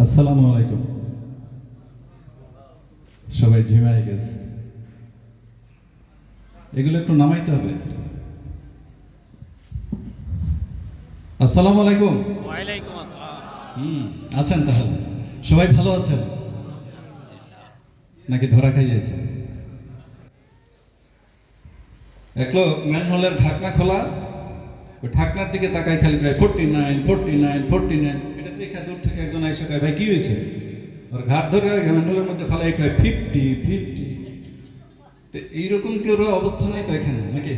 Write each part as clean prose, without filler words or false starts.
আসসালামু আলাইকুম। সবাই ঝিমাই গেছে, এগুলো একটু নামাইতে হবে। আসসালামু আলাইকুম। ওয়ালাইকুম আসসালাম। আছেন তাহলে সবাই ভালো আছেন নাকি ধরা খাইয়েছে? এক লোক ম্যানহোলের ঢাকনা খোলা, ওই ঢাকনার দিকে তাকাই খালি কয় 49 49 49। এটা দেখে দূর থেকে একজন আইসা কয় ভাই কি হয়েছে? ওর ঘাট ধরে ম্যানহোলের মধ্যে ফালাই কয় 50 50। তো এইরকম কেউ অবস্থা নাই তো এখানে নাকি?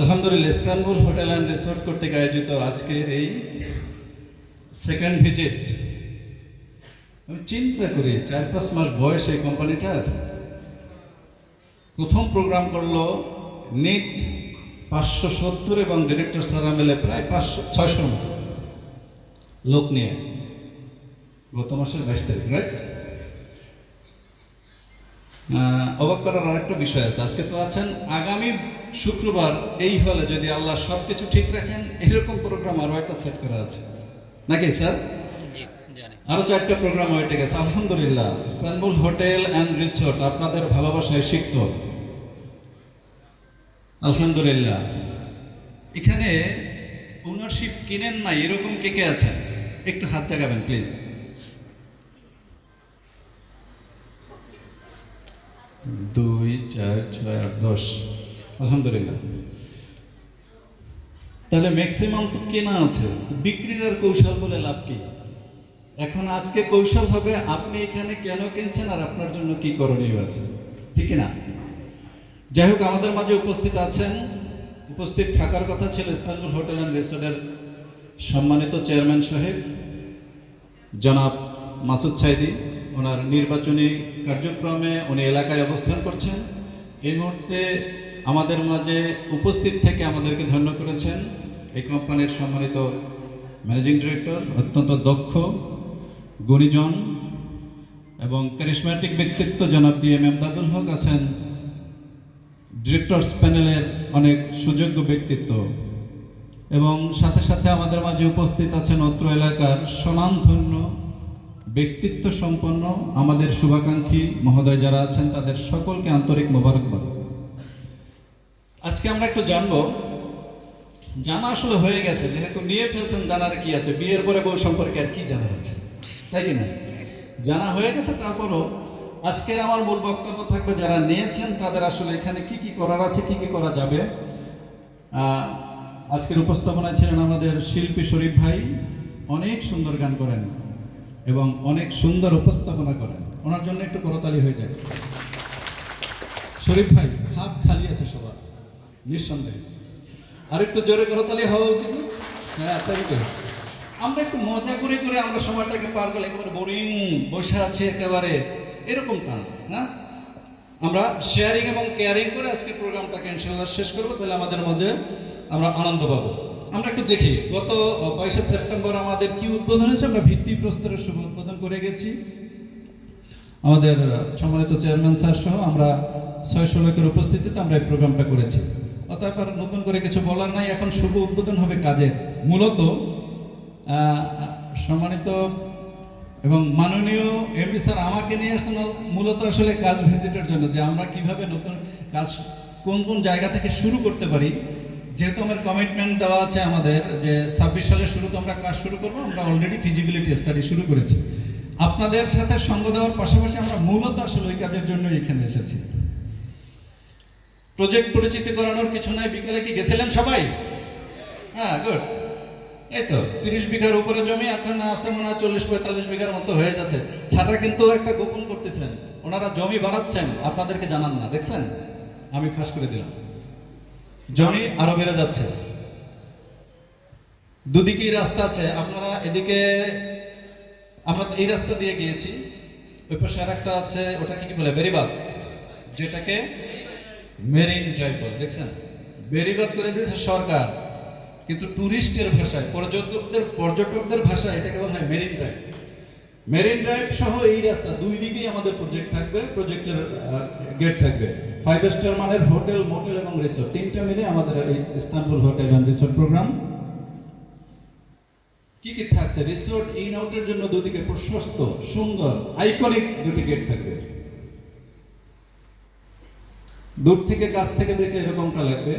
আলহামদুলিল্লাহ, ইস্তানবুল হোটেল অ্যান্ড রিসোর্ট কর্তৃক আয়োজিত আজকের এই সেকেন্ড ভিজিট, আমি চিন্তা করি 4-5 মাস বয়স এই কোম্পানিটার। প্রথম প্রোগ্রাম করলো নিট 570 এবং ডিরেক্টর স্যারা মিলে প্রায় 500-600 মতো লোক নিয়ে গত মাসের 22 তারিখ, রাইট? অবাক করার আরেকটা বিষয় আছে, আজকে তো আছেন, আগামী শুক্রবার এই হলে যদি আল্লাহ সব কিছু ঠিক রাখেন এরকম প্রোগ্রাম আরও একটা সেট করা আছে নাকি স্যার? আরও 4টা প্রোগ্রাম হয়ে গেছে আলহামদুলিল্লাহ। ইস্তানবুল হোটেল অ্যান্ড রিসোর্ট আপনাদের ভালোবাসায় শিখত আলহামদুলিল্লাহ। এখানে ওনারশিপ কিনেন না এরকম কে কে আছেন? একটু হাত জাগাবেন প্লিজ। 2 4 6 8 10 আলহামদুলিল্লাহ। তাহলে ম্যাক্সিমাম তো কেনা আছে, বিক্রির আর কৌশল বলে লাভ কি? এখন আজকে কৌশল হবে আপনি এখানে কেন কিনছেন আর আপনার জন্য কি করণীয় আছে, ঠিক না? যাই হোক, আমাদের মাঝে উপস্থিত আছেন, উপস্থিত থাকার কথা ছিল ইস্তানবুল হোটেল অ্যান্ড রিসোর্টের সম্মানিত চেয়ারম্যান সাহেব জনাব মাসুদ সাইদি। ওনার নির্বাচনী কার্যক্রমে উনি এলাকায় অবস্থান করছেন। এই মুহূর্তে আমাদের মাঝে উপস্থিত থেকে আমাদেরকে ধন্য করেছেন এই কোম্পানির সম্মানিত ম্যানেজিং ডিরেক্টর, অত্যন্ত দক্ষ, গুণীজন এবং ক্যারিশম্যাটিক ব্যক্তিত্ব জনাব DM এমদাদুল হক আছেন, ডিরেক্টরস প্যানেলের অনেক সুযোগ্য ব্যক্তিত্ব, এবং সাথে সাথে আমাদের মাঝে উপস্থিত আছেন অত্র এলাকার স্বনামধন্য ব্যক্তিত্ব সম্পন্ন আমাদের শুভাকাঙ্ক্ষী মহোদয় যারা আছেন, তাদের সকলকে আন্তরিক মোবারকবাদ। আজকে আমরা একটু জানবো, জানা আসলে হয়ে গেছে, যেহেতু নিয়ে ফেলছেন, জানার কি আছে? বিয়ের পরে বউ সম্পর্কে আর কি জানা আছে, তাই কি না? জানা হয়ে গেছে। তারপরও আজকের আমার মূল বক্তব্য থাকবে যারা নিয়েছেন তাদের আসলে এখানে কি কি করার আছে, কি কি করা যাবে। আজকের উপস্থাপনায় ছিলেন আমাদের শিল্পী শরীফ ভাই, অনেক সুন্দর গান করেন এবং অনেক সুন্দর উপস্থাপনা করেন, ওনার জন্য একটু করতালি হয়ে যায়। শরীফ ভাই হাত খালি আছে সবার, নিঃসন্দেহে আর একটু জোরে করতালি হওয়া উচিত। হ্যাঁ, তাই তো। আমরা একটু মজা করে করে আমরা সময়টাকে পার করলে একেবারে বোরিং বসে আছে একেবারে এরকম টা না, হ্যাঁ? আমরা শেয়ারিং এবং কেয়ারিং করে আজকের প্রোগ্রামটাকে ইনশাআল্লাহ শেষ করবো, তাহলে আমাদের মধ্যে আমরা আনন্দ পাবো। আমরা একটু দেখি গত 22শে সেপ্টেম্বর আমাদের কি উদ্বোধন হয়েছে। আমরা ভিত্তিপ্রস্তরের শুভ উদ্বোধন করে গেছি আমাদের সম্মানিত চেয়ারম্যান স্যার সহ আমরা 600 লোকের উপস্থিতিতে আমরা এই প্রোগ্রামটা করেছি। অতএব আর নতুন করে কিছু বলার নাই, এখন শুভ উদ্বোধন হবে কাজের। মূলত সম্মানিত এবং মাননীয় এমডি স্যার আমাকে নিয়ে আসছেন মূলত আসলে কাজ ভিজিটের জন্য, যে আমরা কিভাবে নতুন কাজ কোন কোন জায়গা থেকে শুরু করতে পারি। যেহেতু আমার কমিটমেন্ট দেওয়া আছে আমাদের যে 26 সালের শুরুতে আমরা কাজ শুরু করবো, আমরা অলরেডি ফিজিবিলিটি স্টাডি শুরু করেছি। আপনাদের সাথে সঙ্গ দেওয়ার পাশাপাশি আমরা মূলত আসলে ওই কাজের জন্য এখানে এসেছি। প্রজেক্ট পরিচিতি করানোর কিছু নাই। বিকেলে কি গেছিলেন সবাই? হ্যাঁ, গুড। এই তো 30 বিঘার উপরে জমি, এখন আসছে মনে হয় 40-45 বিঘার মতো হয়ে যাচ্ছে। ছাড়া কিন্তু একটা গোপন করতেছেন, ওনারা জমি বাড়াচ্ছেন, আপনাদেরকে জানান না, দেখছেন? আমি ফাঁস করে দিলাম, জমি আরো বেড়ে যাচ্ছে। দুদিকেই রাস্তা আছে, আপনারা এদিকে, আমরা তো এই রাস্তা দিয়ে গিয়েছি, ওই পাশে আর একটা আছে, ওটাকে কি বলে, বেরিবাদ, যেটাকে মেরিন ড্রাইভ বলে, দেখছেন? বেরিবাদ করে দিয়েছে সরকার, কিন্তু টুরিস্টের ভাষায়, পর্যটকদের ভাষায় এটাকে বলা হয় মেরিন ড্রাইভ। মেরিন ড্রাইভ সহ এই রাস্তা দুই দিকেই আমাদের প্রজেক্ট থাকবে, প্রজেক্টের গেট থাকবে। 5 স্টার মানের হোটেল, মোটেল এবং রিসোর্ট, 3টা মিলে আমাদের এই Istanbul hotel and resort programme. কি কি থাকছে? রিসোর্ট ইন আউটের জন্য দুদিকে প্রশস্ত সুন্দর আইকনিক দুটি গেট থাকবে। দূর থেকে কাছ থেকে দেখলে এরকমটা লাগবে।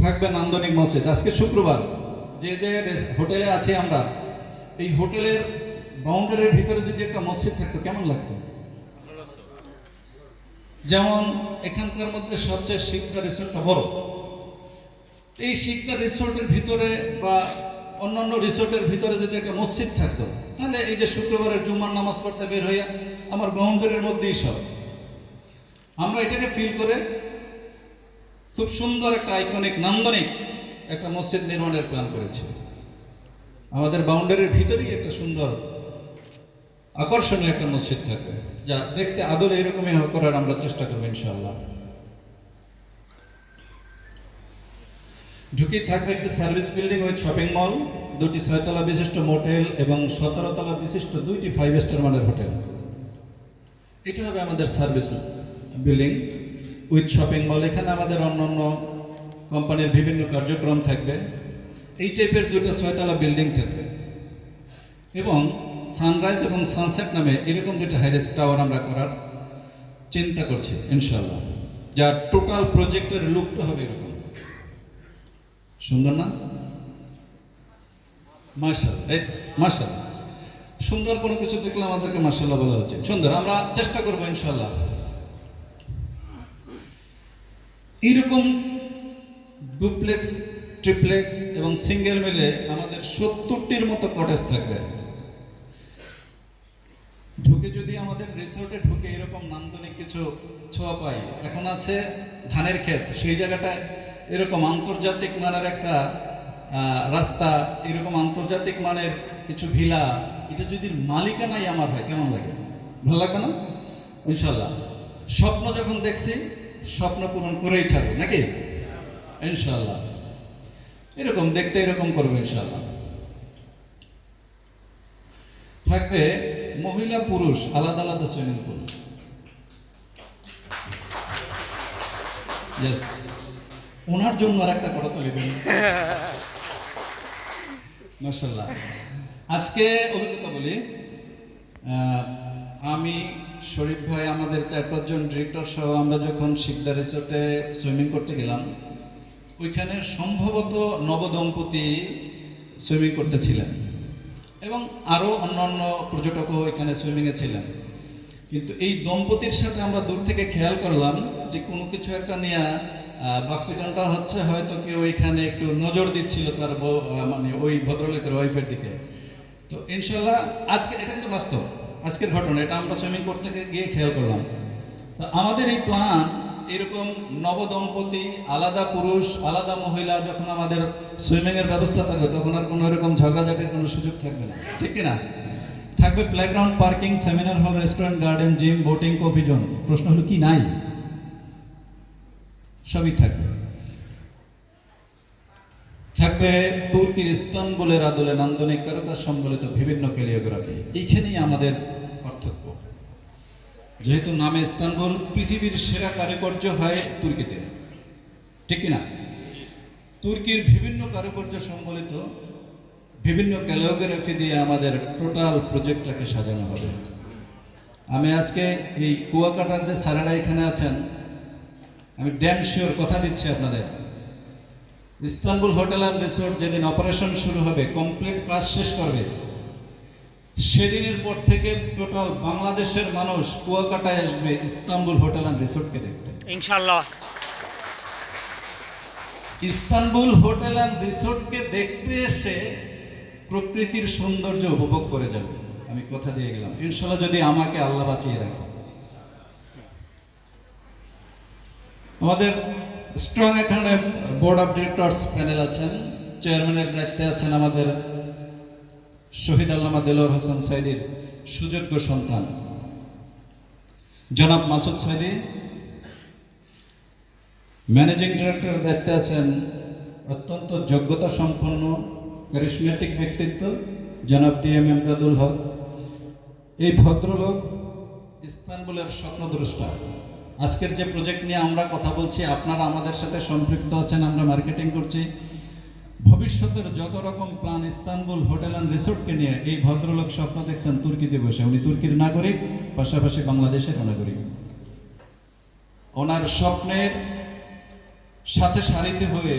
থাকবে নান্দনিক মসজিদ। আজকে শুক্রবার, যে যে হোটেলে আছি আমরা, এই হোটেলের বাউন্ডারির ভিতরে যদি একটা মসজিদ থাকতো কেমন লাগতো? যেমন এখানকার মধ্যে সবচেয়ে শিকদার রিসোর্টটা বড়, এই শিকদার রিসোর্টের ভিতরে বা অন্যান্য রিসোর্টের ভিতরে যদি একটা মসজিদ থাকতো, তাহলে এই যে শুক্রবারের জুম্মার নামাজ পড়তে বের হইয়া আমার বাউন্ডারির মধ্যেই সব, আমরা এটাকে ফিল করে খুব সুন্দর একটা আইকনিক নান্দনিক একটা মসজিদ নির্মাণের প্ল্যান করেছি। আমাদের বাউন্ডারির ভিতরেই একটা সুন্দর আকর্ষণীয় একটা মসজিদ থাকবে, যা দেখতে আদলে এরকমই করার আমরা চেষ্টা করবো ইনশাআল্লাহ। ঢুকি থাকবে একটি service building with shopping mall, দুটি 6 তলা বিশিষ্ট মোটেল এবং 17 তলা বিশিষ্ট 2টি 5 স্টার মানের হোটেল। এটা হবে আমাদের service building with shopping mall. এখানে আমাদের অন্যান্য কোম্পানির বিভিন্ন কার্যক্রম থাকবে। এই টাইপের দুটো 6 তলা বিল্ডিং থাকবে এবং সানরাইজ এবং সানসেট নামে এরকম দুটো হাইরাইজ টাওয়ার আমরা করার চিন্তা করছি ইনশাআল্লাহ, যার টোটাল প্রজেক্টের লুকটা হবে এরকম সুন্দর। না মার্শাল্লাহ, এই মার্শাল্লাহ, সুন্দর কোনো কিছু দেখলে আমাদেরকে মার্শাল্লাহ বলা উচিত। সুন্দর, আমরা চেষ্টা করবো ইনশাআল্লাহ। এইরকম ডুপ্লেক্স, ট্রিপ্লেক্স এবং সিঙ্গেল মিলে আমাদের 70টির মতো কটেজ থাকবে। ঢুকে যদি আমাদের রিসোর্টে ঢুকে এরকম নান্দনিক কিছু ছোঁয়া পাই, এখন আছে ধানের ক্ষেত, সেই জায়গাটায় এরকম আন্তর্জাতিক মানের একটা রাস্তা, এরকম আন্তর্জাতিক মানের কিছু ভিলা, এটা যদি মালিকানাই আমার হয় কেমন লাগে? ভালো লাগবে না? ইনশাল্লাহ স্বপ্ন যখন দেখছি স্বপ্ন পূরণ করেই ছাড়বো নাকি ইনশাল্লাহ। এরকম দেখতে এরকম করবো ইনশাল্লাহ। থাকবে মহিলা পুরুষ আলাদা আলাদা সুইমিং পুল। ইয়েস, ওনার জন্য আর একটা কথা লিখবেন মাশাআল্লাহ। আজকে অভিজ্ঞতা বলি, আমি শরীফ ভাই, আমাদের 4-5 জন ডিরেক্টর সহ আমরা যখন শিকদার রিসোর্টে সুইমিং করতে গেলাম, ওইখানে সম্ভবত নবদম্পতি সুইমিং করতেছিলেন এবং আরও অন্যান্য পর্যটকও এখানে সুইমিংয়ে ছিলেন। কিন্তু এই দম্পতির সাথে আমরা দূর থেকে খেয়াল করলাম যে কোনো কিছু একটা নিয়ে বাকবিতনটা হচ্ছে, হয়তো কেউ ওইখানে একটু নজর দিচ্ছিল তার মানে ওই ভদ্রলোকের ওয়াইফের দিকে। তো ইনশাল্লাহ আজকে এটা কিন্তু বাস্তব, আজকের ঘটনা, এটা আমরা সুইমিং করতে গিয়ে খেয়াল করলাম। তো আমাদের এই প্ল্যান এরকম নবদম্পতি, আলাদা পুরুষ আলাদা মহিলা, যখন আমাদের সুইমিংয়ের ব্যবস্থা থাকবে তখন আর কোনো এরকম ঝগড়াঝাটির কোনো সুযোগ থাকবে না, ঠিক কিনা? থাকবে playground, parking, seminar hall, restaurant, garden, gym, boating, coffee zone. প্রশ্ন হলো কি নাই? সবই থাকবে। থাকবে তুর্কির ইস্তানবুলের আদলে নান্দনিক কারুকাজ সম্বলিত বিভিন্ন ক্যালিওগ্রাফি। এইখানেই আমাদের পার্থক্য। যেহেতু নামে ইস্তানবুল, পৃথিবীর সেরা কারুকার্য হয় তুর্কিতে, ঠিক কিনা? তুর্কির বিভিন্ন কারুকার্য সম্বলিত বিভিন্ন ক্যালিওগ্রাফি দিয়ে আমাদের টোটাল প্রজেক্টটাকে সাজানো হবে। আমি আজকে এই কুয়াকাটার যে স্যারেরা এখানে আছেন, আমি ড্যাম শিওর কথা দিচ্ছি আপনাদের, ইস্তানবুল হোটেল অ্যান্ড রিসোর্ট যেদিন অপারেশন শুরু হবে, কমপ্লিট কাজ শেষ করবে, সেদিনের পর থেকে টোটাল বাংলাদেশের মানুষ কুয়াকাটায় আসবে ইস্তানবুল হোটেল অ্যান্ড রিসোর্টকে দেখতে ইনশাআল্লাহ। ইস্তানবুল হোটেল অ্যান্ড রিসোর্টকে দেখতে এসে প্রকৃতির সৌন্দর্য উপভোগ করে যাবে, আমি কথা দিয়ে গেলাম ইনশাআল্লাহ, যদি আমাকে আল্লাহ বাঁচিয়ে রাখে। আমাদের স্ট্রং এখানে বোর্ড অফ ডিরেক্টরস প্যানেল আছেন। চেয়ারম্যানের দায়িত্বে আছেন আমাদের শহীদ আল্লামা দেলোয়ার হোসেন সাইদির সুযোগ্য সন্তান জনাব মাসুদ সাইদি। ম্যানেজিং ডিরেক্টরের দায়িত্বে আছেন অত্যন্ত যোগ্যতা সম্পন্ন ক্যারিসমেটিক ব্যক্তিত্ব জনাব টি.এম. এমদাদুল হক। এই ভদ্রলোক ইস্তানবুলের স্বপ্নদ্রষ্টা। আজকের যে প্রজেক্ট নিয়ে আমরা কথা বলছি, আপনারা আমাদের সাথে সম্পৃক্ত আছেন, আমরা মার্কেটিং করছি, ভবিষ্যতের যত রকম প্ল্যান ইস্তানবুল হোটেল অ্যান্ড রিসোর্টকে নিয়ে এই ভদ্রলোক স্বপ্ন দেখছেন তুর্কিতে বসে। উনি তুর্কির নাগরিক, পাশাপাশি বাংলাদেশের নাগরিক। ওনার স্বপ্নের সাথে সারিতে হয়ে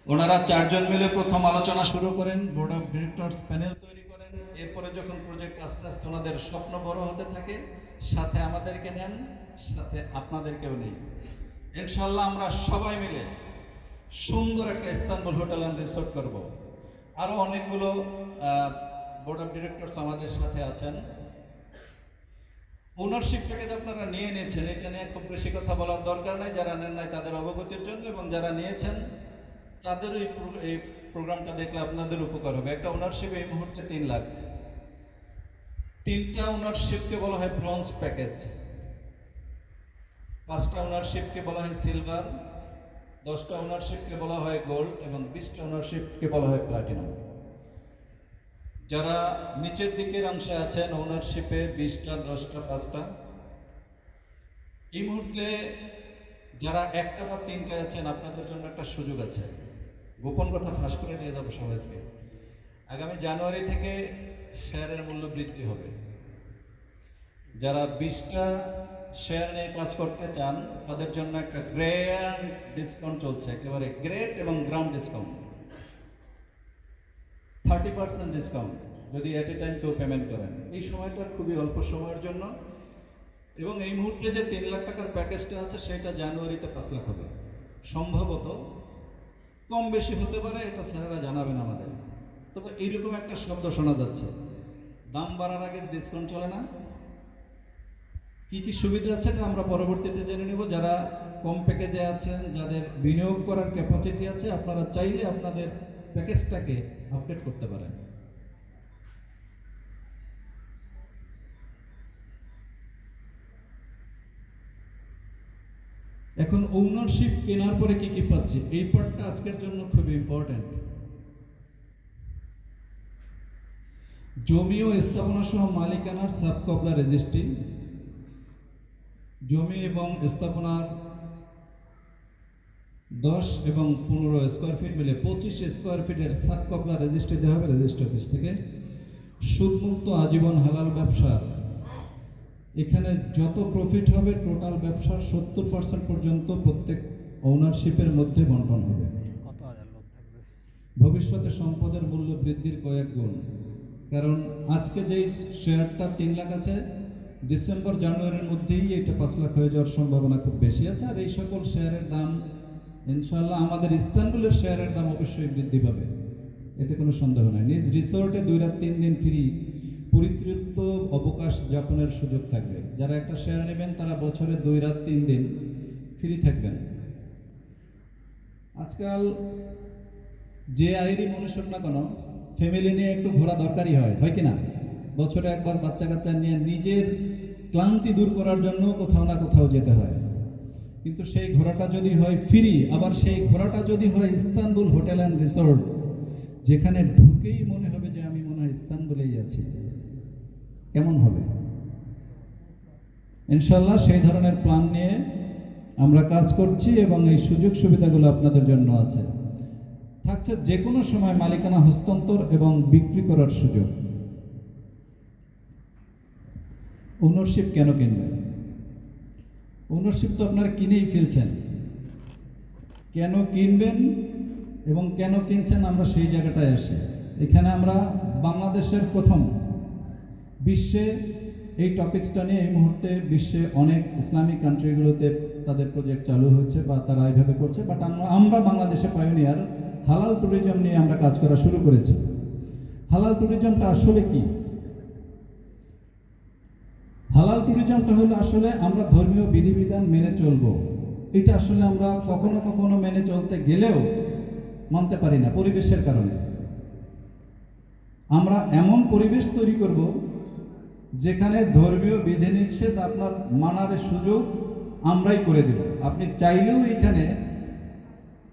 ওনারা 4 জন মিলে প্রথম আলোচনা শুরু করেন, বোর্ড অফ ডিরেক্টরস প্যানেল তৈরি করেন। এরপরে যখন প্রজেক্ট আস্তে আস্তে ওনাদের স্বপ্ন বড় হতে থাকে, সাথে আমাদেরকে নেন, সাথে আপনাদেরকেও নেই। ইনশাল্লাহ আমরা সবাই মিলে সুন্দর একটা ইস্তানবুল হোটেল অ্যান্ড রিসোর্ট করব। আরও অনেকগুলো বোর্ড অফ ডিরেক্টরস আমাদের সাথে আছেন। ওনারশিপ প্যাকেজ আপনারা নিয়ে নিয়েছেন, এটা নিয়ে খুব বেশি কথা বলার দরকার নাই। যারা নেন নাই তাদের অবগতির জন্য, এবং যারা নিয়েছেন তাদেরও এই প্রোগ্রামটা দেখলে আপনাদের উপকার হবে। একটা ওনারশিপ এই মুহূর্তে 3 লাখ। 3টা ওনারশিপকে বলা হয় ব্রোঞ্জ প্যাকেজ, 5টা ওনারশিপকে বলা হয় সিলভার, 10টা ওনারশিপকে বলা হয় গোল্ড, এবং 20টা ওনারশিপকে বলা হয় প্লাটিনাম। যারা নিচের দিকের অংশে আছেন ওনারশিপে 20টা, 10টা, 5টা, এই মুহূর্তে যারা 1টা বা 3টা আছেন আপনাদের জন্য একটা সুযোগ আছে। গোপন কথা ফাঁস করে দিয়ে যাবো সবাইকে। আগামী জানুয়ারি থেকে শেয়ারের মূল্য বৃদ্ধি হবে। যারা 20টা শেয়ার নিয়ে কাজ করতে চান তাদের জন্য একটা গ্র্যান্ড ডিসকাউন্ট চলছে, একেবারে গ্রেট এবং গ্রান্ড ডিসকাউন্ট, 30% ডিসকাউন্ট যদি এট এ টাইম কেউ পেমেন্ট করেন। এই সময়টা খুবই অল্প সময়ের জন্য, এবং এই মুহূর্তে যে 3 লাখ টাকার প্যাকেজটা আছে সেটা জানুয়ারিতে 5 লাখ হবে। সম্ভবত কম বেশি হতে পারে, এটা স্যারেরা জানাবেন আমাদের। তবে এইরকম একটা শব্দ শোনা যাচ্ছে, দাম বাড়ার আগে ডিসকাউন্ট চলে না। কি কি সুবিধা আছে এটা আমরা পরবর্তীতে জেনে নেব। যারা কম প্যাকেজে আছেন, যাদের বিনিয়োগ করার ক্যাপাসিটি আছে, আপনারা চাইলে আপনাদের প্যাকেজটাকে আপডেট করতে পারেন। এখন ওনারশিপ কেনার পরে কি কি পাচ্ছি, এই পার্টটা আজকের জন্য খুব ইম্পর্ট্যান্ট। জমি ও স্থাপনা সহ মালিকানার সাবকবলা রেজিস্ট্রি, জমি এবং স্থাপনার 10 এবং 15 স্কোয়ার ফিট মিলে 25 স্কোয়ার ফিটের সাবকবলা রেজিস্ট্রি দেওয়া হবে রেজিস্ট্রি অফিস থেকে। সুদমুক্ত আজীবন হালাল ব্যবসার, এখানে যত প্রফিট হবে টোটাল ব্যবসার 70% পর্যন্ত প্রত্যেক ওনারশিপের মধ্যে বন্টন হবে। ভবিষ্যতে সম্পদের মূল্য বৃদ্ধির কয়েক গুণ, কারণ আজকে যেই শেয়ারটা 3 লাখ আছে, ডিসেম্বর জানুয়ারির মধ্যেই এটা 5 লাখ হয়ে যাওয়ার সম্ভাবনা খুব বেশি আছে। আর এই সকল শেয়ারের দাম ইনশাআল্লাহ আমাদের ইস্তানবুলের শেয়ারের দাম অবশ্যই বৃদ্ধি পাবে, এতে কোনো সন্দেহ নাই। নিজ রিসোর্টে 2 রাত 3 দিন ফ্রি পরিতৃপ্ত অবকাশ যাপনের সুযোগ থাকবে। যারা একটা শেয়ার নেবেন তারা বছরে 2 রাত 3 দিন ফ্রি থাকবেন। আজকাল যে আয়েরই মানুষের না কেন, ফ্যামিলি নিয়ে একটু ঘোরা দরকারই হয়, হয় কি না? বছরে একবার বাচ্চা কাচ্চা নিয়ে নিজের ক্লান্তি দূর করার জন্য কোথাও না কোথাও যেতে হয়। কিন্তু সেই ঘোরাটা যদি হয় ফ্রি, আবার সেই ঘোরাটা যদি হয় ইস্তানবুল হোটেল অ্যান্ড রিসোর্ট, যেখানে ঢুকেই মনে হবে যে আমি মনে হয় ইস্তানবুলেই আছি, কেমন হবে? ইনশাল্লাহ সেই ধরনের প্ল্যান নিয়ে আমরা কাজ করছি, এবং এই সুযোগ সুবিধাগুলো আপনাদের জন্য আছে। থাকছে যে কোনো সময় মালিকানা হস্তান্তর এবং বিক্রি করার সুযোগ। ওনারশিপ কেন কিনবেন? ওনারশিপ তো আপনারা কিনেই ফেলছেন, কেন কিনবেন এবং কেন কিনছেন আমরা সেই জায়গাটায় আসি। এখানে আমরা বাংলাদেশের প্রথম, বিশ্বে এই টপিক্সটা নিয়ে এই মুহূর্তে বিশ্বে অনেক ইসলামিক কান্ট্রিগুলোতে তাদের প্রজেক্ট চালু হচ্ছে বা তারা এইভাবে করছে, বাট আমরা বাংলাদেশে পায়োনিয়ার হালাল ট্যুরিজম নিয়ে আমরা কাজ করা শুরু করেছি। হালাল ট্যুরিজমটা আসলে কি? হালাল ট্যুরিজমটা হলো আসলে আমরা ধর্মীয় বিধিবিধান মেনে চলবো। এটা আসলে আমরা কখনো কখনো মেনে চলতে গেলেও মানতে পারি না পরিবেশের কারণে। আমরা এমন পরিবেশ তৈরি করব যেখানে ধর্মীয় বিধিনিষেধ আপনার মানার সুযোগ আমরাই করে দেব। আপনি চাইলেও এখানে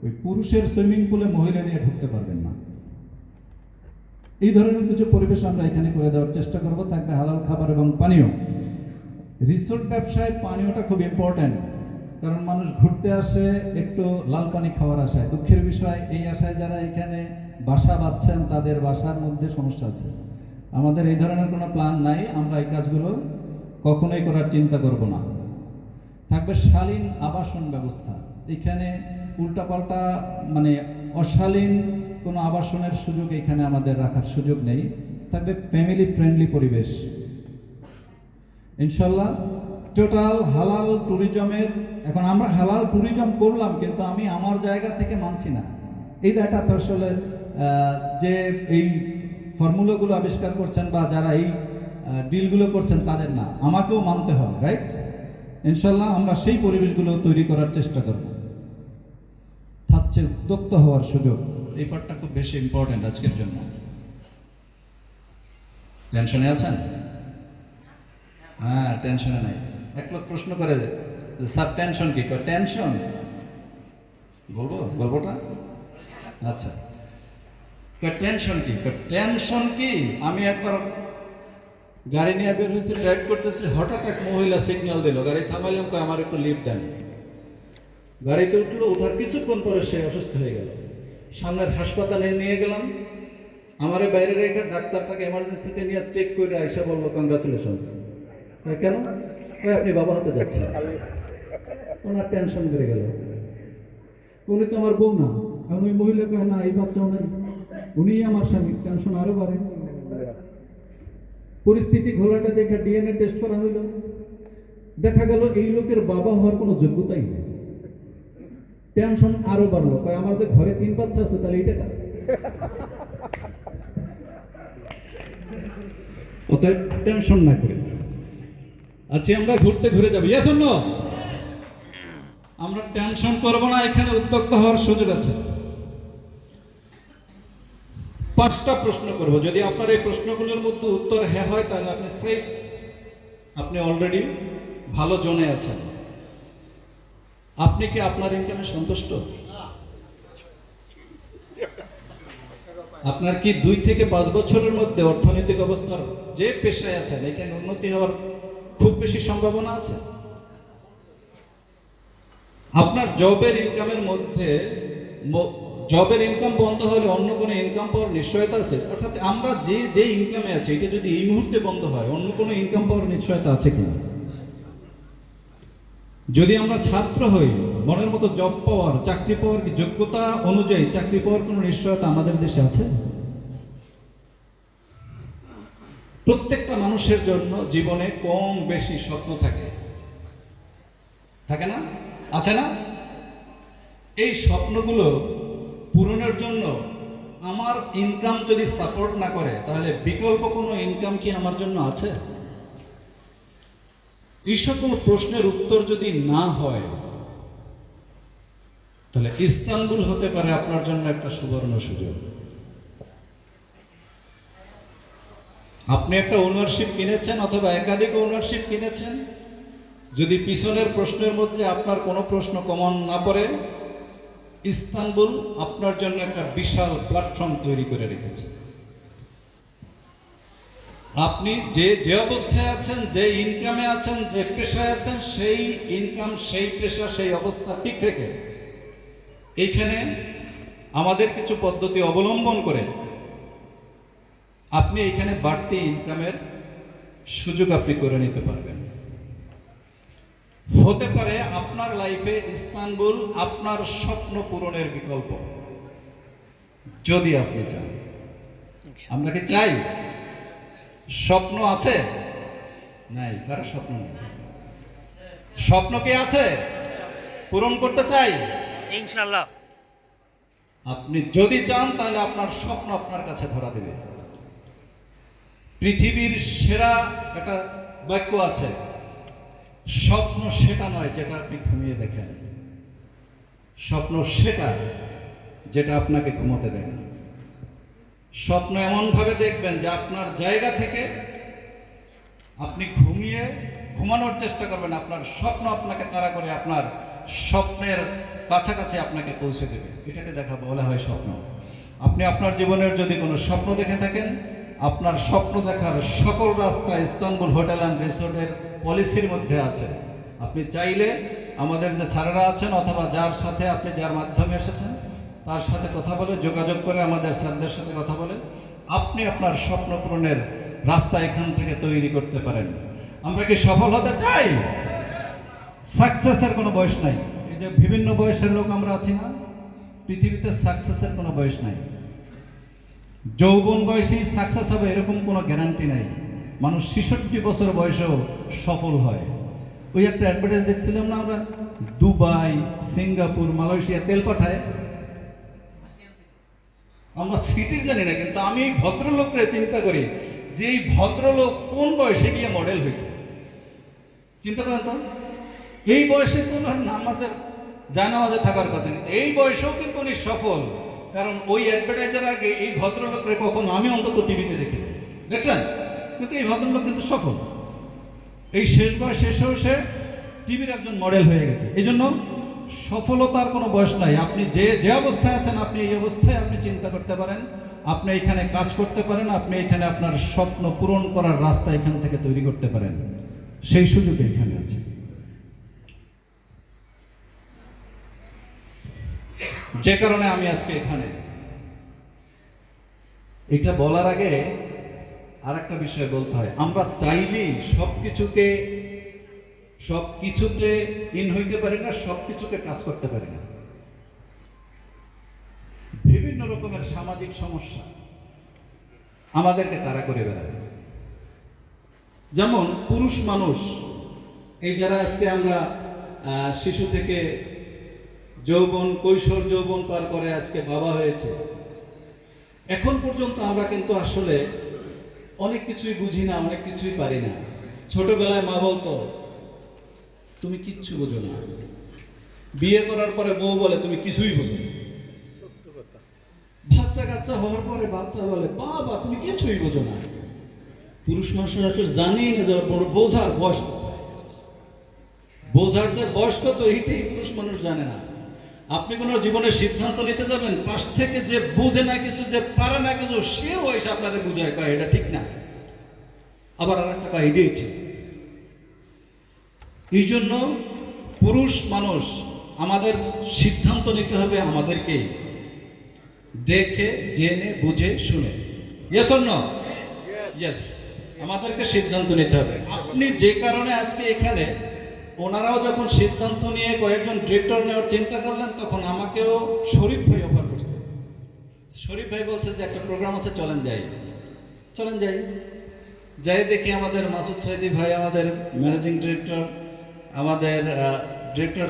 ওই পুরুষের সুইমিং পুলে মহিলা নিয়ে ঢুকতে পারবেন না। এই ধরনের কিছু পরিবেশ আমরা এখানে করে দেওয়ার চেষ্টা করব। থাকবে হালাল খাবার এবং পানীয়। রিসোর্ট ব্যবসায় পানীয়টা খুব ইম্পর্ট্যান্ট। কারণ মানুষ ঘুরতে আসে একটু লাল পানি খাওয়ার আশায়। দুঃখের বিষয়, এই আশায় যারা এখানে বাসা বাঁধছেন তাদের বাসার মধ্যে সমস্যা আছে। আমাদের এই ধরনের কোনো প্ল্যান নাই, আমরা এই কাজগুলো কখনোই করার চিন্তা করব না। থাকবে শালীন আবাসন ব্যবস্থা। এখানে উল্টাপাল্টা মানে অশালীন কোনো আবাসনের সুযোগ এখানে আমাদের রাখার সুযোগ নেই। থাকবে ফ্যামিলি ফ্রেন্ডলি পরিবেশ ইনশাল্লাহ। টোটাল হালাল ট্যুরিজমের, এখন আমরা হালাল ট্যুরিজম করলাম কিন্তু আমি আমার জায়গা থেকে মানছি না। এই দায়টা তো আসলে যে এই ফর্মুলাগুলো আবিষ্কার করছেন বা যারা এই ডিলগুলো করছেন তাদের না, আমাকেও মানতে হবে, রাইট? ইনশাল্লাহ আমরা সেই পরিবেশগুলো তৈরি করার চেষ্টা করব। থাকছে উদ্যোক্তা হওয়ার সুযোগ, এই পার্টটা খুব বেশি ইম্পর্টেন্ট আজকের জন্য। টেনশনে আছেন? হ্যাঁ, টেনশনে নাই। এক লোক প্রশ্ন করে যে স্যার টেনশন কি? টেনশন বলবো গল্পটা? আচ্ছা, টেনশন কি? টেনশন কি, আমি একবার গাড়ি নিয়ে বের হয়েছে, ড্রাইভ করতেছি, হঠাৎ এক মহিলা সিগন্যাল দিল, গাড়ি থামাইলাম, কয় আমার একটু লিফট দেন। গাড়িতে উঠলো, ওঠার কিছুক্ষণ পরে সে অসুস্থ হয়ে গেল। সামনের হাসপাতালে নিয়ে গেলাম, আমারে বাইরে রেখে ডাক্তারটাকে এমার্জেন্সিতে নিয়ে চেক করে আইসা বললো কংগ্রাচুলেশনস। কেন? ওই আপনি বাবা হতে যাচ্ছেন। ওনার টেনশন বেড়ে গেল, উনি তো আমার বউ না। এখন ওই মহিলা কয় না, এই বাচ্চা ওনার, উনি আমার স্বামী। টেনশন আরো বাড়ে। পরিস্থিতি ঘোলাটা দেখে ডিএনএ টেস্ট করা হইল, দেখা গেল এই লোকের বাবা হওয়ার কোনো যোগ্যতাই নেই। টেনশন আরো বাড়লো, কয় আমার যে ঘরে 3 বাচ্চা আছে তাহলে এইটা কার? অতএব টেনশন না করে আচ্ছা, আমরা ঘুরতে ঘুরে যাবো। Yes or no? আমরা টেনশন করব না, এখানে উদ্যোক্তা হওয়ার সুযোগ আছে। 5টা প্রশ্ন করব, যদি আপনার এই প্রশ্নগুলোর মধ্যে উত্তর হ্যাঁ হয় তাহলে আপনি সেফ, আপনি অলরেডি ভালো জোনে আছেন। আপনি কি আপনার ইনকামে সন্তুষ্ট? আপনার কি 2 থেকে 5 বছরের মধ্যে অর্থনৈতিক অবস্থার যে পেশায় আছেন এখানে উন্নতি হওয়ার খুব বেশি সম্ভাবনা আছে? আপনার জবের ইনকামের মধ্যে জবের ইনকাম বন্ধ হলে অন্য কোনো ইনকাম পাওয়ার নিশ্চয়তা আছে? অর্থাৎ আমরা যে ইনকামে আছি এটা যদি এই মুহূর্তে বন্ধ হয় অন্য কোনো ইনকাম পাওয়ার নিশ্চয়তা আছে কিনা? যদি আমরা ছাত্র হই, মনের মতো জব পাওয়ার, চাকরি পাওয়ার কি যোগ্যতা অনুযায়ী চাকরি পাওয়ার কোনো নিশ্চয়তা আমাদের দেশে আছে? প্রত্যেকটা মানুষের জন্য জীবনে কম বেশি স্বপ্ন থাকে, থাকে না? আছে না? এই স্বপ্নগুলো পূরণের জন্য আমার ইনকাম যদি সাপোর্ট না করে তাহলে বিকল্প কোনো ইনকাম কি আমার জন্য আছে? এই সকল প্রশ্নের উত্তর যদি না হয় তাহলে ইস্তানবুল হতে পারে আপনার জন্য একটা সুবর্ণ সুযোগ। আপনি একটা ওনারশিপ কিনেছেন অথবা একাধিক ওনারশিপ কিনেছেন, যদি পিছনের প্রশ্নের মধ্যে আপনার কোনো প্রশ্ন কমন না পড়ে, ইস্তানবুল আপনার জন্য একটা বিশাল প্ল্যাটফর্ম তৈরি করে রেখেছে। আপনি যে অবস্থায় আছেন, যে ইনকামে আছেন, যে পেশায় আছেন, সেই ইনকাম, সেই পেশা, সেই অবস্থা ঠিক রেখে এইখানে আমাদের কিছু পদ্ধতি অবলম্বন করে আপনি এইখানে বাড়তি ইনকামের সুযোগ আপনি করে নিতে পারবেন। হতে পারে আপনার লাইফে ইস্তানবুল আপনার স্বপ্ন পূরণের বিকল্প, যদি আপনি চান। আমরা কি চাই? স্বপ্ন আছে? নাই, কারো স্বপ্ন নেই। স্বপ্ন কি আছে? পূরণ করতে চাই ইনশাআল্লাহ। আপনি যদি চান তাহলে আপনার স্বপ্ন আপনার কাছে ধরা দেবে। পৃথিবীর সেরা একটা বাক্য আছে, স্বপ্ন সেটা নয় যেটা আপনি ঘুমিয়ে দেখেন, স্বপ্ন সেটা যেটা আপনাকে ঘুমোতে দেয়। স্বপ্ন এমনভাবে দেখবেন যে আপনার জায়গা থেকে আপনি ঘুমানোর চেষ্টা করবেন, আপনার স্বপ্ন আপনাকে তাড়া করে আপনার স্বপ্নের কাছাকাছি আপনাকে পৌঁছে দেবে। এটাকে বলা হয় স্বপ্ন। আপনি আপনার জীবনের যদি কোনো স্বপ্ন দেখে থাকেন, আপনার স্বপ্ন দেখার সকল রাস্তা ইস্তানবুল হোটেল অ্যান্ড রিসোর্টের পলিসির মধ্যে আছে। আপনি চাইলে আমাদের যে স্যারেরা আছেন অথবা যার সাথে আপনি যার মাধ্যমে এসেছেন তার সাথে কথা বলে, যোগাযোগ করে আমাদের স্যারদের সাথে কথা বলে আপনি আপনার স্বপ্ন পূরণের রাস্তা এখান থেকে তৈরি করতে পারেন। আমরা কি সফল হতে চাই? সাকসেসের কোনো বয়স নাই। এই যে বিভিন্ন বয়সের লোক আমরা আছি না, পৃথিবীতে সাকসেসের কোনো বয়স নাই। যৌবন বয়সেই সাকসেস হবে এরকম কোনো গ্যারান্টি নাই। মানুষ 66 বছর বয়সেও সফল হয়। ওই একটা অ্যাডভার্টাইজ দেখছিলাম না আমরা, দুবাই, সিঙ্গাপুর, মালয়েশিয়া তেল পাঠায়। আমরা সিটি জানি না, কিন্তু আমি এই ভদ্রলোকরে চিন্তা করি যে এই ভদ্রলোক কোন বয়সে গিয়ে মডেল হয়েছে। চিন্তা করেন তো, এই বয়সে কোন নামাজের জায়নামাজে থাকার কথা, কিন্তু এই বয়সেও কিন্তু উনি সফল। কারণ ওই অ্যাডভার্টাইজার আগে এই ভদ্রলোকরে কখনো আমি অন্তত টিভিতে দেখিনি, দেখছেন? কিন্তু এই ভদ্রলোক কিন্তু সফল। এই শেষ বয়সে এসেও সে টিভির একজন মডেল হয়ে গেছে। এই জন্য সফলতার কোনো বয়স নাই। আপনি যে অবস্থায় আছেন, আপনি এই অবস্থায় আপনি চিন্তা করতে পারেন, আপনি এখানে কাজ করতে পারেন, আপনি এখানে আপনার স্বপ্ন পূরণ করার রাস্তা এখান থেকে তৈরি করতে পারেন। সেই সুযোগ এখানে আছে। যে কারণে আমি আজকে এখানে। এটা বলার আগে আর একটা বিষয় বলতে হয়, আমরা চাইলেই সবকিছুতে ইন হইতে পারি না, সবকিছুকে কাজ করতে পারি না। বিভিন্ন রকমের সামাজিক সমস্যা আমাদেরকে তাড়া করে বেড়ায়। যেমন পুরুষ মানুষ, এই যারা আজকে আমরা শিশু থেকে যৌবন, কৈশোর যৌবন পার করে আজকে বাবা হয়েছে, এখন পর্যন্ত আমরা কিন্তু আসলে অনেক কিছুই বুঝি না, অনেক কিছুই পারি না। ছোটবেলায় মা বলতো তুমি কিচ্ছু বোঝো না, বিয়ে করার পরে বউ বলে তুমি কিছুই বোঝো না, বাচ্চা কাচ্চা হওয়ার পরে বাচ্চা বলে বাবা তুমি কিছুই বোঝো না। পুরুষ মানুষের আসলে জানি না যে বোঝার বয়স কোথায়, বোঝার যে বয়স কত এইটাই পুরুষ মানুষ জানে না। আপনি কোনো জীবনের সিদ্ধান্ত নিতে যাবেন, পাশ থেকে যে বুঝে না কিছু, যে পারে না কিছু, সেও এসে আপনারা বুঝায় কয় এটা ঠিক না, আবার আর একটা কয় এটাই ঠিক। এই জন্য পুরুষ মানুষ আমাদের সিদ্ধান্ত নিতে হবে আমাদেরকেই, দেখে জেনে বুঝে শুনে। Yes or no? ইয়েস, আমাদেরকে সিদ্ধান্ত নিতে হবে। আপনি যে কারণে আজকে এখানে, ওনারাও যখন সিদ্ধান্ত নিয়ে কয়েকজন ডিরেক্টর নেওয়ার চিন্তা করলেন, তখন আমাকেও শরীফ ভাই অফার করছে। শরীফ ভাই বলছে যে একটা প্রোগ্রাম আছে, চলেন যাই। যাই দেখি আমাদের মাসুদ সাইদি ভাই, আমাদের ম্যানেজিং ডিরেক্টর, আমাদের ডিরেক্টর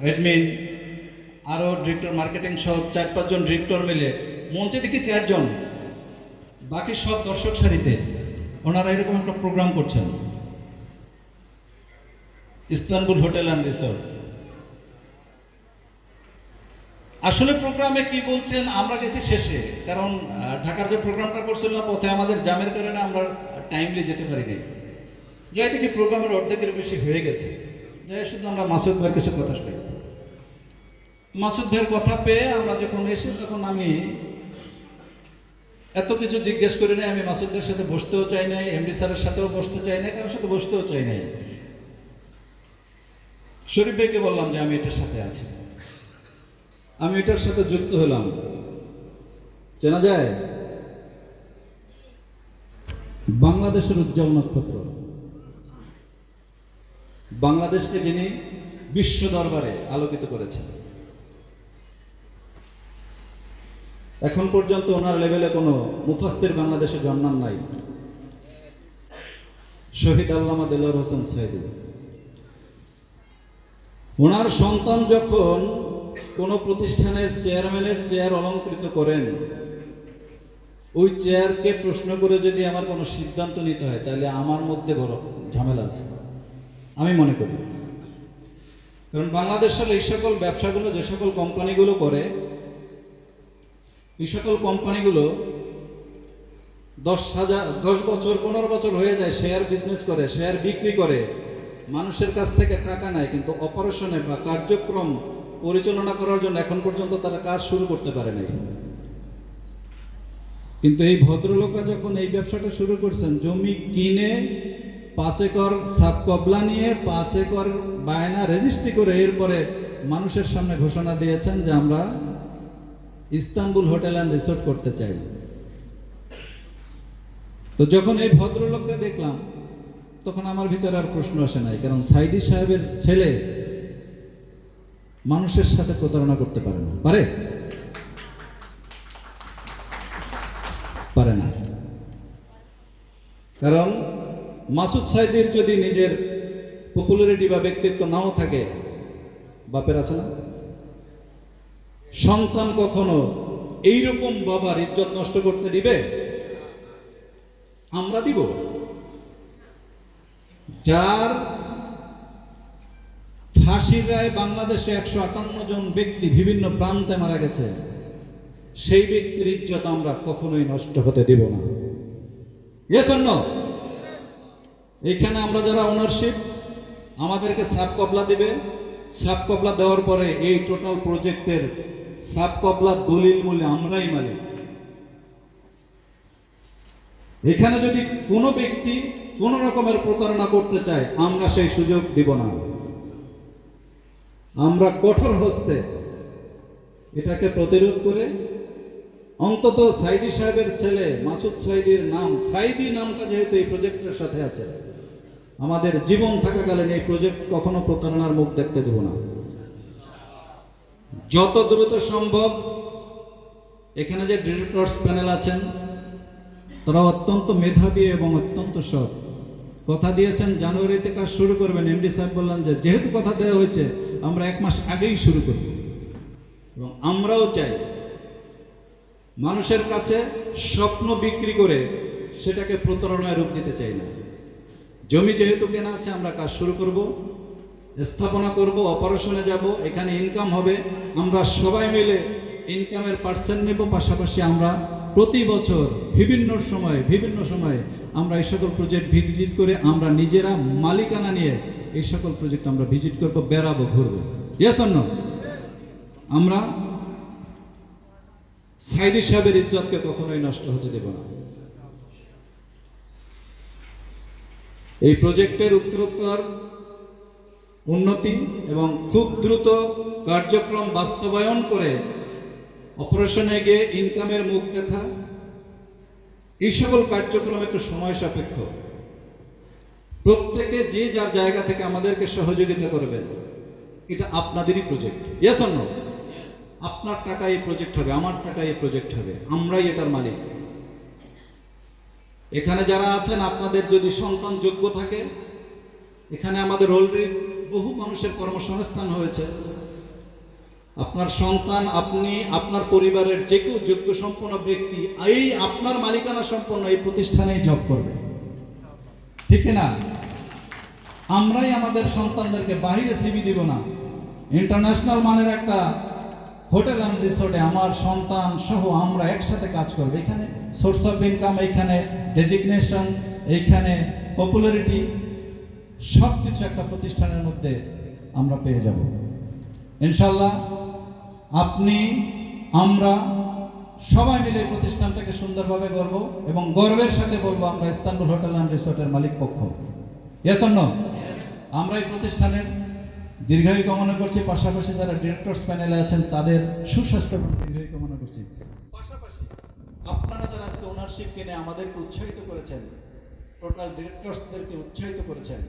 অ্যাডমিন, আরও ডিরেক্টর মার্কেটিং সহ 4-5 জন ডিরেক্টর মিলে মঞ্চে দেখি 4 জন, বাকি সব দর্শক সারিতে। ওনারা এরকম একটা প্রোগ্রাম করছেন, ইস্তানবুল হোটেল অ্যান্ড রিসোর্ট। আসলে প্রোগ্রামে কি বলছেন আমরা গেছি শেষে, কারণ ঢাকার যে প্রোগ্রামটা করছিলাম পথে আমাদের জামের কারণে আমরা টাইমলি যেতে পারিনি। যাই দেখি প্রোগ্রামের অর্ধেকের বেশি হয়ে গেছে, যাই শুধু আমরা মাসুদ ভাইয়ের কিছু কথা পেয়েছি। মাসুদ ভাইয়ের কথা পেয়ে আমরা যখন এসে, তখন আমি এত কিছু জিজ্ঞেস করি নাই। আমি মাসুদ ভাইয়ের সাথে বসতেও চাই নাই, এমডি স্যারের সাথেও বসতে চাই নাই, কারোর সাথে বসতেও চাই নাই। শরীফ ভাইকে বললাম যে আমি এটার সাথে আছি, আমি এটার সাথে যুক্ত হলাম। চেনা যায় বাংলাদেশের উজ্জ্বল নক্ষত্র, বাংলাদেশকে যিনি বিশ্ব দরবারে আলোকিত করেছেন। এখন পর্যন্ত ওনার লেভেলে কোনো মুফাসসির বাংলাদেশে জন্মান নাই। শহীদ আল্লামা দেলোয়ার হোসেন সাইদি, ওনার সন্তান যখন কোনো প্রতিষ্ঠানের চেয়ারম্যানের চেয়ার অলঙ্কৃত করেন, ওই চেয়ারকে প্রশ্ন করে যদি আমার কোনো সিদ্ধান্ত নিতে হয়, তাহলে আমার মধ্যে বড় ঝামেলা আছে আমি মনে করি। কারণ বাংলাদেশের এই সকল ব্যবসাগুলো, যে সকল কোম্পানিগুলো করে, এই সকল কোম্পানিগুলো 10 বছর 15 বছর হয়ে যায় শেয়ার বিজনেস করে, শেয়ার বিক্রি করে, মানুষের কাছ থেকে টাকা নেয়, কিন্তু অপারেশনে বা কার্যক্রম পরিচালনা করার জন্য এখন পর্যন্ত তারা কাজ শুরু করতে পারে নাই। কিন্তু এই ভদ্রলোকরা যখন এই ব্যবসাটা শুরু করছেন, জমি কিনে 5 একর সাব কবলা নিয়ে 5 একর বায়না রেজিস্ট্রি করে এরপরে মানুষের সামনে ঘোষণা দিয়েছেন যে আমরা ইস্তানবুল হোটেল অ্যান্ড রিসোর্ট করতে চাই। তো যখন এই ভদ্রলোককে দেখলাম তখন আমার ভিতরে আর প্রশ্ন আসে নাই, কারণ সাইদি সাহেবের ছেলে মানুষের সাথে প্রতারণা করতে পারে না। পারে না, কারণ মাসুদ সাইদির যদি নিজের পপুলারিটি বা ব্যক্তিত্ব নাও থাকে, বাপের আছে না, সন্তান কখনো এইরকম বাবার ইজ্জত নষ্ট করতে দিবে? আমরা দিব? যার ফাঁসির রায় বাংলাদেশে 158 জন ব্যক্তি বিভিন্ন প্রান্তে মারা গেছে, সেই ব্যক্তির ইজ্জত আমরা কখনোই নষ্ট হতে দিব না। Yes or no? এইখানে আমরা যারা ওনারশিপ, আমাদেরকে সাব কবলা দিবে, সাব কবলা দেওয়ার পরে এই টোটাল প্রজেক্টের সাব কবলা দলিল মূল্যে আমরাই মালিক। এখানে যদি কোনো ব্যক্তি কোন রকমের প্রতারণা করতে চায়, আমরা সেই সুযোগ দিব না। আমরা কঠোর হস্তে এটাকে প্রতিরোধ করে অন্তত সাইদি সাহেবের ছেলে মাসুদ সাইদির নাম, সাইদি নামটা যেহেতু এই প্রজেক্টের সাথে আছে, আমাদের জীবন থাকাকালীন এই প্রজেক্ট কখনো প্রতারণার মুখ দেখতে দেব না। যত দ্রুত সম্ভব এখানে যে ডিরেক্টরস প্যানেল আছেন তারা অত্যন্ত মেধাবী এবং অত্যন্ত সৎ। কথা দিয়েছেন জানুয়ারিতে কাজ শুরু করবেন। এমডি সাহেব বললেন যে যেহেতু কথা দেওয়া হয়েছে আমরা 1 মাস আগেই শুরু করব, এবং আমরাও চাই মানুষের কাছে স্বপ্ন বিক্রি করে সেটাকে প্রতারণায় রূপ দিতে চাই না। জমি যেহেতু কেনা আছে, আমরা কাজ শুরু করব, স্থাপনা করব, অপারেশনে যাব, এখানে ইনকাম হবে, আমরা সবাই মিলে ইনকামের পার্সেন্ট নেব। পাশাপাশি আমরা প্রতি বছর বিভিন্ন সময়ে আমরা এই সকল প্রজেক্ট ভিজিট করে আমরা নিজেরা মালিকানা নিয়ে এই সকল প্রজেক্ট আমরা ভিজিট করব, বেড়াবো, ঘুরবো। Yes or no? আমরা সাইদি সাহেবের ইজ্জতকে কখনোই নষ্ট হতে দেব না। এই প্রজেক্টের উত্তরোত্তর উন্নতি এবং খুব দ্রুত কার্যক্রম বাস্তবায়ন করে অপারেশনে গিয়ে ইনকামের মুখ দেখা, এই সকল কার্যক্রম একটু সময় সাপেক্ষ। প্রত্যেকে যে যার জায়গা থেকে আমাদেরকে সহযোগিতা করবেন। এটা আপনাদেরই প্রজেক্ট। Yes or no? আপনার টাকায় এই প্রজেক্ট হবে, আমার টাকায় এই প্রজেক্ট হবে, আমরাই এটার মালিক। এখানে যারা আছেন, আপনাদের যদি সন্তান যোগ্য থাকে, এখানে আমাদের অলরেডি বহু মানুষের কর্মসংস্থান হয়েছে। আপনার সন্তান, আপনি, আপনার পরিবারের যে কেউ যোগ্য সম্পন্ন ব্যক্তি এই আপনার মালিকানা সম্পন্ন এই প্রতিষ্ঠানেই জব করবে, ঠিক না? আমরাই আমাদের সন্তানদেরকে বাহিরে সিভি দিব না। ইন্টারন্যাশনাল মানের একটা হোটেল অ্যান্ড রিসোর্টে আমার সন্তান সহ আমরা একসাথে কাজ করব। এখানে সোর্স অফ ইনকাম, এইখানে ডেজিগনেশন, এইখানে পপুলারিটি, সব কিছু একটা প্রতিষ্ঠানের মধ্যে আমরা পেয়ে যাব ইনশাল্লাহ। আপনি, আমরা সবাই মিলে প্রতিষ্ঠানটাকে সুন্দরভাবে গড়ব এবং গর্বের সাথে বলবো আমরা ইস্তানবুল হোটেল অ্যান্ড রিসোর্টের মালিক পক্ষ। Yes or no? আমরা এই প্রতিষ্ঠানের দীর্ঘায়ু কামনা করছি, পাশাপাশি যারা ডিরেক্টরস প্যানেলে আছেন তাদের সুস্বাস্থ্য এবং দীর্ঘায়ু কামনা করছি। পাশাপাশি আপনারা যারা আজকে ওনারশিপ কিনে আমাদেরকে উৎসাহিত করেছেন, টোটাল ডিরেক্টরসদেরকে উৎসাহিত করেছেন,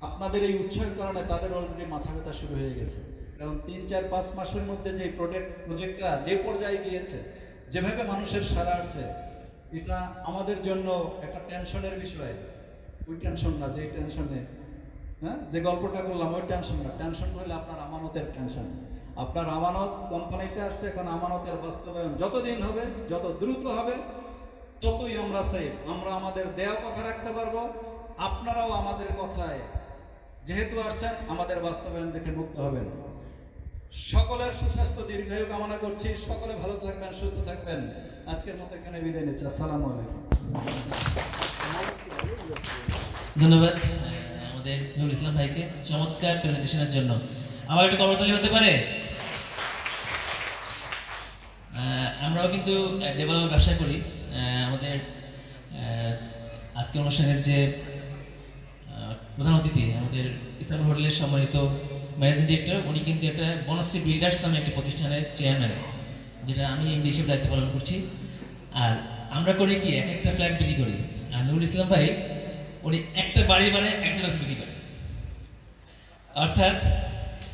আপনাদের এই উৎসাহের কারণে তাদের অলরেডি মাথা ব্যথা শুরু হয়ে গেছে। কারণ 3-4-5 মাসের মধ্যে যে প্রজেক্টটা যে পর্যায়ে গিয়েছে, যেভাবে মানুষের সাড়া আসছে, এটা আমাদের জন্য একটা টেনশনের বিষয়। ওই টেনশন না, যে টেনশনে যে গল্পটা করলাম ওই টেনশন না। টেনশন হলে আপনার আমানতের টেনশন। আপনার আমানত কোম্পানিতে আসছে, এখন আমানতের বাস্তবায়ন যতদিন হবে, যত দ্রুত হবে, ততই আমরা সেফ। আমরা আমাদের দেওয়া কথা রাখতে পারবো, আপনারাও আমাদের কথায় যেহেতু আসছেন আমাদের বাস্তবায়ন দেখে মুক্ত হবেন। সকলের সুস্বাস্থ্য দীর্ঘায়ু কামনা করছি। সকলে ভালো থাকবেন, সুস্থ থাকবেন। আজকের মতো এখানে বিদায় নিচ্ছি। আসসালামু আলাইকুম। ধন্যবাদ আমাদের নুরুল ইসলাম ভাইকে চমৎকার প্রেজেন্টেশনের জন্য। আমার একটু করতালি হতে পারে? আমরাও কিন্তু ডেভেলপ ব্যবসা করি। আমাদের আজকে অনুষ্ঠানের যে প্রধান অতিথি আমাদের ইসলাম হোটেলের সম্মানিত ম্যানেজিং ডিরেক্টর, উনি কিন্তু একটা বনশ্রী বিল্ডার্স নামে একটা প্রতিষ্ঠানের চেয়ারম্যান, যেটা আমি এমডি হিসেবে দায়িত্ব পালন করছি। আর আমরা করি কি, এক একটা ফ্ল্যাট বিক্রি করি। আর নুরুল ইসলাম ভাই উনি একটা বাড়ি বাড়ায় একজন বিক্রি করে। অর্থাৎ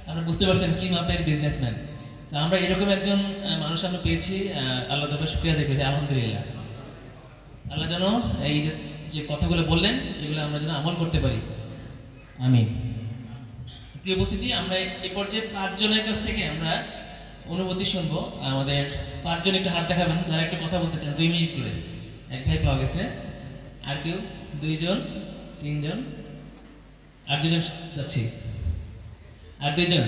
আমরা বুঝতে পারছেন কি মাপের বিজনেসম্যান। তো আমরা এরকম একজন মানুষ আমরা পেয়েছি, আল্লাহ তাআলার শুকরিয়া আদায় করেছি, আলহামদুলিল্লাহ। আল্লাহ যেন এই যে কথাগুলো বললেন এগুলো আমরা যেন আমল করতে পারি, আমিন। প্রিয় উপস্থিতি, আমরা এই পর্যায়ে 5 জনের কাছ থেকে আমরা অনুভূতি শুনবো। আমাদের 5 জন একটু হাত দেখাবেন যারা একটু কথা বলতে চান, 2 মিনিট করে। এক ভাই পাওয়া গেছে, আর কেউ? 2 জন, 3 জন, আর 2 জন যাচ্ছি, আর 2 জন,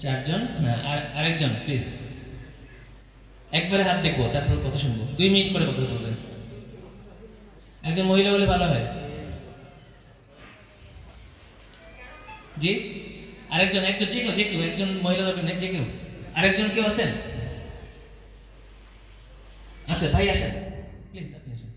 4 জন, হ্যাঁ, আর আরেকজন প্লিজ। একবারে হাত দেখবো, তারপর কথা শুনবো, 2 মিনিট করে কথা বলবেন। একজন মহিলা বলে ভালো হয়। জি, আরেকজন, একজন, যে কেউ একজন মহিলা দরকার নেই, যে কেউ আরেকজন কেউ আছেন? আচ্ছা ভাই আসেন প্লিজ, আপনি আসেন।